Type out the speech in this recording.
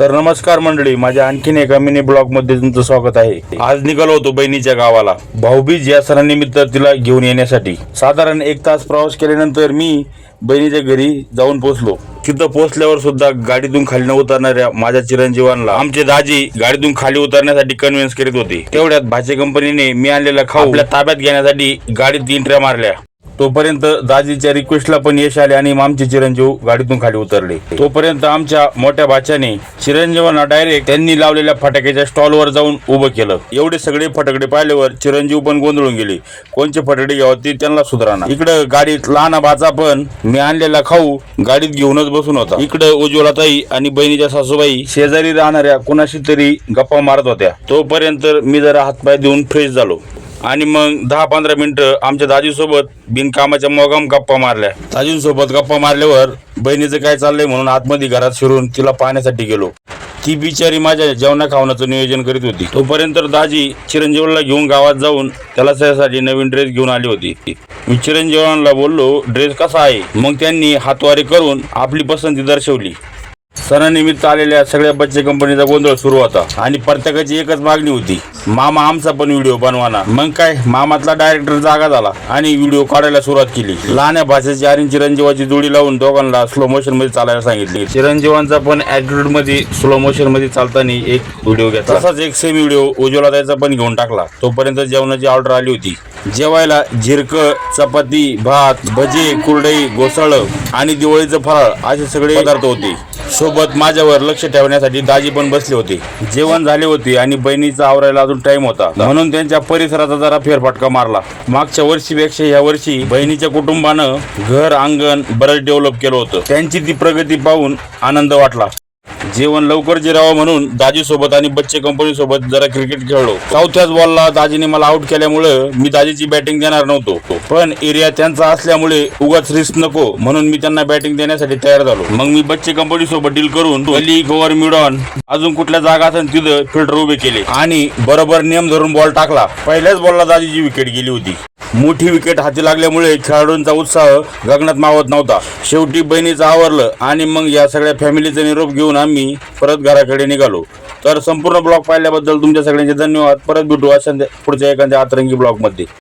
तर नमस्कार मंडळी, माझ्या आणखीन एका मिनी ब्लॉग मध्ये तुमचं स्वागत आहे। आज निघालो होतो बहिणीच्या गावाला भाऊबीज या सणानिमित्त तिला घेऊन येण्यासाठी। साधारण 1 तास प्रवास केल्यानंतर मी बहिणीच्या घरी जाऊन पोहोचलो। तिथं पोहोचल्यावर सुद्धा गाडीतून खाली न उतरणाऱ्या माझ्या चिरंजीवांना आमचे दाजी गाडीतून खाली उतरण्यासाठी कन्व्हिन्स करीत होते। तेवढ्यात भाचे कंपनीने मी आणलेला खाऊ आपल्या ताब्यात घेण्यासाठी गाडीत 3 ट्र्या मारल्या। तोपर्यंत दाजीच्या रिक्वेस्टला पण यश आले आणि आमचे चिरंजीव गाडीतून खाली उतरले। तोपर्यंत आमच्या मोठ्या भाच्याने चिरंजीवांना डायरेक्ट त्यांनी लावलेल्या फटाक्याच्या स्टॉलवर जाऊन उभं केलं। एवढे सगळे फटाकडे पाहिल्यावर चिरंजीव पण गोंधळून गेले, कोणचे फटाकडे घ्यावं ते त्यांना सुधारणा। इकडं गाडीत लहान भाचा पण मी आणलेला खाऊ गाडीत घेऊनच बसून होता। इकडं उज्ज्वलाताई आणि बहिणीच्या सासूबाई शेजारी राहणाऱ्या कोणाशी तरी गप्पा मारत होत्या। तोपर्यंत मी जरा हातपाय धुवून फ्रेश झालो आणि मग 10-15 मिनिटं आमच्या दाजीसोबत बिनकामाच्या मोगाम गप्पा मारल्या। दाजींसोबत गप्पा मारल्यावर बहिणीचं काय चाललंय म्हणून आतमध्ये घरात शिरून तिला पाहण्यासाठी गेलो। ती बिचारी माझ्या जेवणा खावण्याचं नियोजन करीत होती। तोपर्यंत दाजी चिरंजीवाला घेऊन गावात जाऊन त्याला त्यासाठी नवीन ड्रेस घेऊन आली होती। मी चिरंजीवांना बोललो, ड्रेस कसा आहे? मग त्यांनी हातवारे करून आपली पसंती दर्शवली। सणानिमित्त आलेल्या सगळ्या बच्चे कंपनीचा गोंधळ सुरू होता आणि प्रत्येकाची एकच मागणी होती, मामा आमचा पण व्हिडिओ बनवाना। मग काय, मामातला डायरेक्टर जागा झाला आणि व्हिडिओ काढायला सुरुवात केली। लहान्या भाषेची आणि चिरंजीवाची जोडी लावून दोघांना स्लो मोशन मध्ये चालायला सांगितले। चिरंजीवांचा पण ऍटिट्यूड मध्ये स्लो मोशन मध्ये चालताना एक व्हिडिओ घेतला। तसाच एक सेम व्हिडिओ उज्ज्वलाताईचा पण घेऊन टाकला। तोपर्यंत जेवणाची ऑर्डर आली होती। जेवायला झिरक, चपाती, भात, भजे, कुरडई, घोसाळ आणि दिवाळीचं फराळ असे सगळे पदार्थ होते। सोबत माझ्यावर लक्ष ठेवण्यासाठी दाजी पण बसले होते। जेवण झाले होते आणि बहिणीचा आवरायला अजून टाइम होता म्हणून त्यांच्या परिसराचा जरा फेरफटका मारला। मागच्या वर्षीपेक्षा या वर्षी बहिणीच्या कुटुंबानं घर अंगण बरंच डेव्हलप केलं होतं। त्यांची ती प्रगती पाहून आनंद वाटला। जेवण लवकर जिरावं म्हणून दाजी सोबत आणि बच्चे कंपनी सोबत जरा क्रिकेट खेळलो। चौथ्याच बॉलला दाजीने मला आउट केल्यामुळे मी दाजीची बॅटिंग देणार नव्हतो, पण एरिया त्यांचा असल्यामुळे उगाच रिस्क नको म्हणून मी त्यांना बॅटिंग देण्यासाठी तयार झालो। मग मी बच्चे कंपनी सोबत डील करून गली, गोवर, मिडॉन अजून कुठल्या जागा असेल तिथं फिल्टर उभे केले आणि बरोबर नियम धरून बॉल टाकला। पहिल्याच बॉलला दाजीची विकेट गेली होती। मोठी विकेट हाती लागल्यामुळे खेळाडूंचा उत्साह गगनात मावत नव्हता। शेवटी बहिणीचं आवरलं आणि मग या सगळ्या फॅमिलीचा निरोप घेऊन आम्ही परत घराकडे निघालो। तर संपूर्ण ब्लॉग पाहिल्याबद्दल तुमच्या सगळ्यांचे धन्यवाद। परत भेटू अशा पुढच्या एखाद्या अतरंगी ब्लॉग मध्ये।